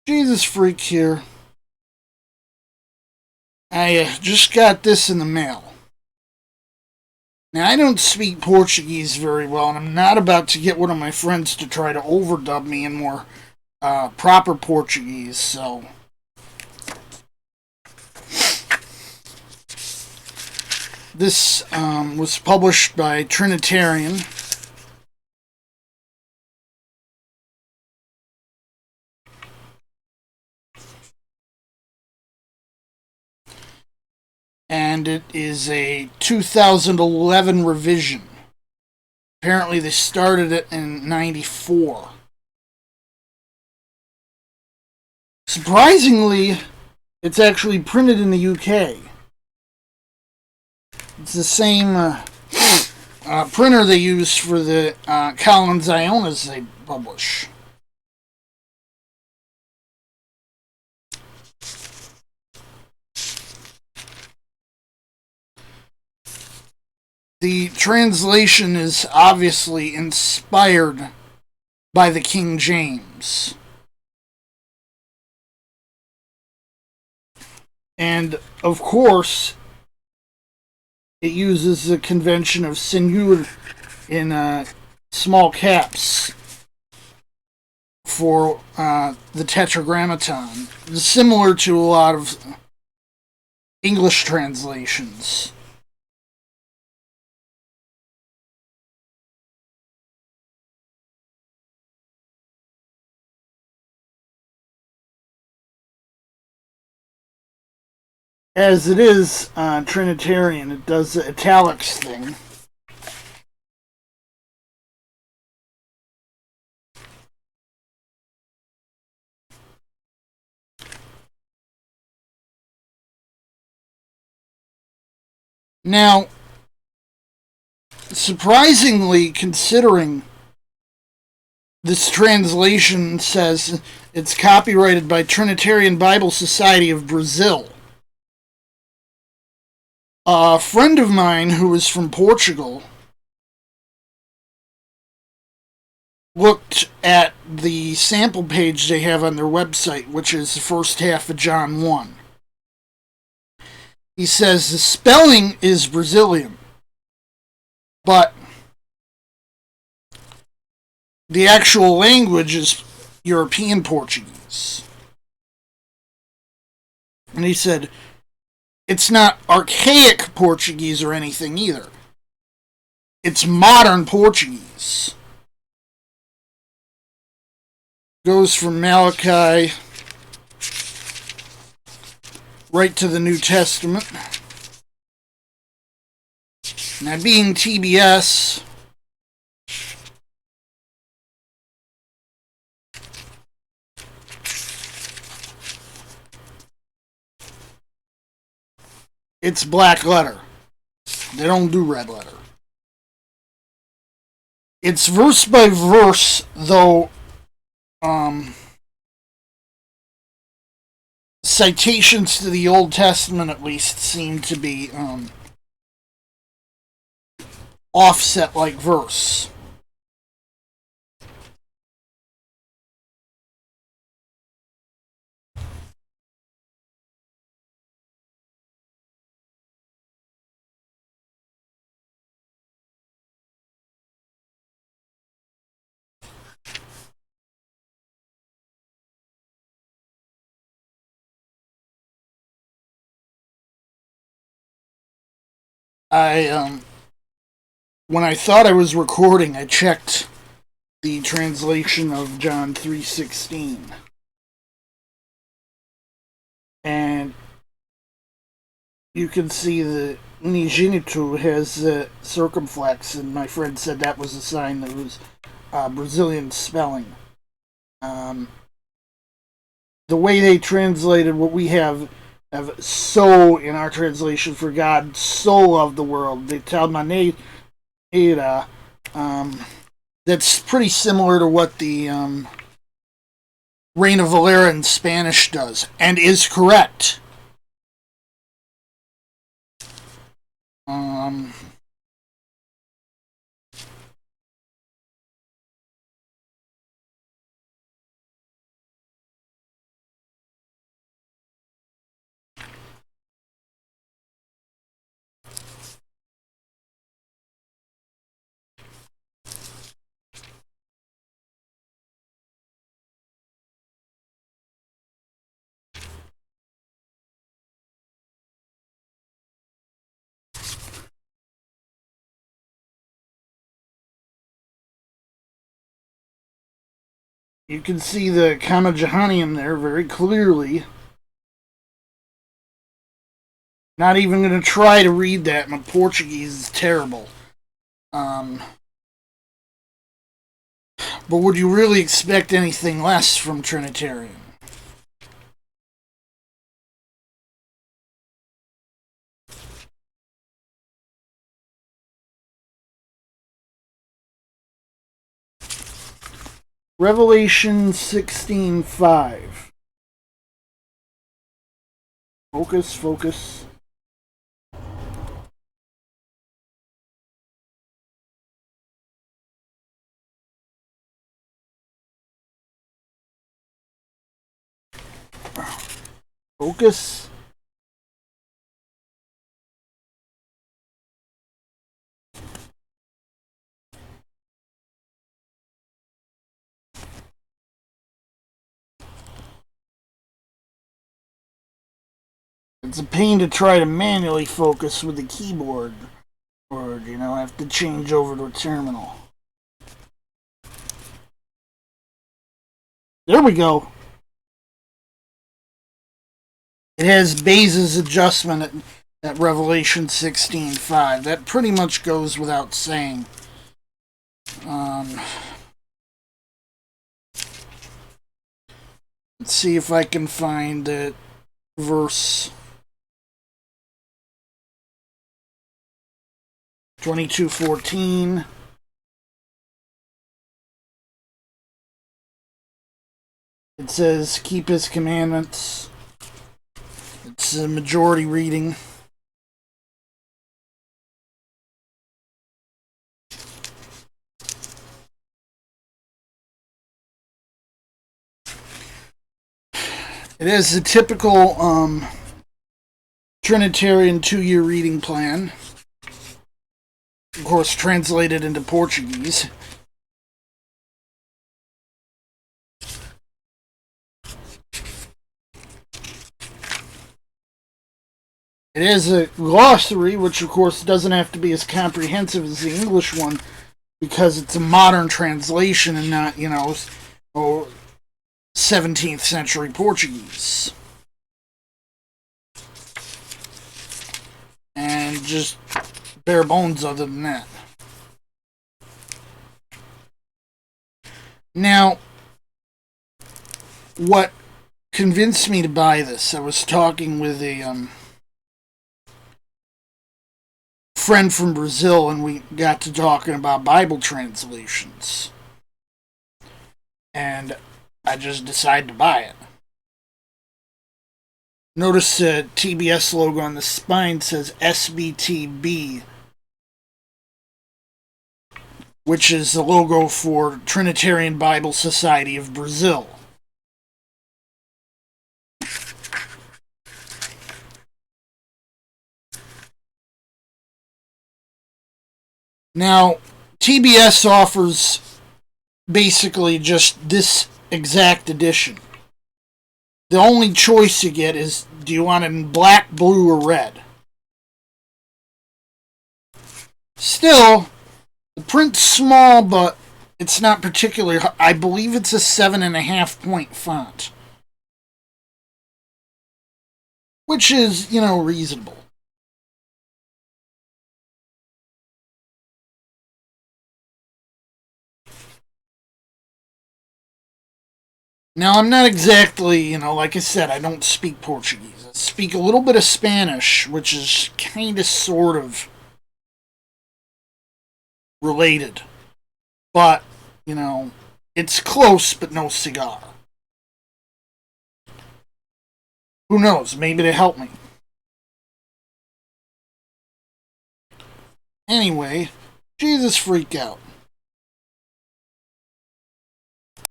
Jesus freak here. I just got this in the mail. Now, I don't speak Portuguese very well, and I'm not about to get one of my friends to try to overdub me in more proper Portuguese, so. This was published by Trinitarian. And it is a 2011 revision. Apparently they started it in 94. Surprisingly, it's actually printed in the UK. It's the same printer they use for the Collins Ionas they publish. The translation is obviously inspired by the King James. And, of course, it uses the convention of Senhor in small caps for the Tetragrammaton, similar to a lot of English translations. As it is Trinitarian, it does the italics thing. Now, surprisingly, considering this translation says it's copyrighted by Trinitarian Bible Society of Brazil. A friend of mine who was from Portugal looked at the sample page they have on their website, which is the first half of John 1. He says the spelling is Brazilian, but the actual language is European Portuguese. And he said, it's not archaic Portuguese or anything either. It's modern Portuguese. Goes from Malachi right to the New Testament. Now, being TBS, it's black letter. They don't do red letter. It's verse by verse, though citations to the Old Testament at least seem to be offset like verse. When I thought I was recording, I checked the translation of John 3:16, and you can see the unigenitu has the circumflex, and my friend said that was a sign that it was Brazilian spelling. The way they translated what we have so in our translation for God so loved the world, de tal maneira, that's pretty similar to what the Reina Valera in Spanish does, and is correct. You can see the Kama Jahanium there very clearly. Not even going to try to read that. My Portuguese is terrible. But would you really expect anything less from Trinitarian? Revelation 16:5. Focus, focus. Focus. It's a pain to try to manually focus with the keyboard. Or, have to change over to a terminal. There we go. It has Bayes' adjustment at Revelation 16:5. That pretty much goes without saying. Let's see if I can find it. Verse 22:14. It says, keep his commandments. It's a majority reading. It is a typical Trinitarian 2-year reading plan. Of course, translated into Portuguese. It is a glossary, which of course doesn't have to be as comprehensive as the English one, because it's a modern translation and not, 17th century Portuguese. And just bare bones other than that. Now, what convinced me to buy this, I was talking with a friend from Brazil, and we got to talking about Bible translations. And I just decided to buy it. Notice the TBS logo on the spine says SBTB, which is the logo for Trinitarian Bible Society of Brazil. Now, TBS offers basically just this exact edition. The only choice you get is, do you want it in black, blue, or red? Still, the print's small, but it's not particularly. I believe it's a 7.5 point font, which is, reasonable. Now, I'm not exactly, like I said, I don't speak Portuguese. I speak a little bit of Spanish, which is kind of sort of related. But, it's close, but no cigar. Who knows? Maybe they help me. Anyway, Jesus freak out.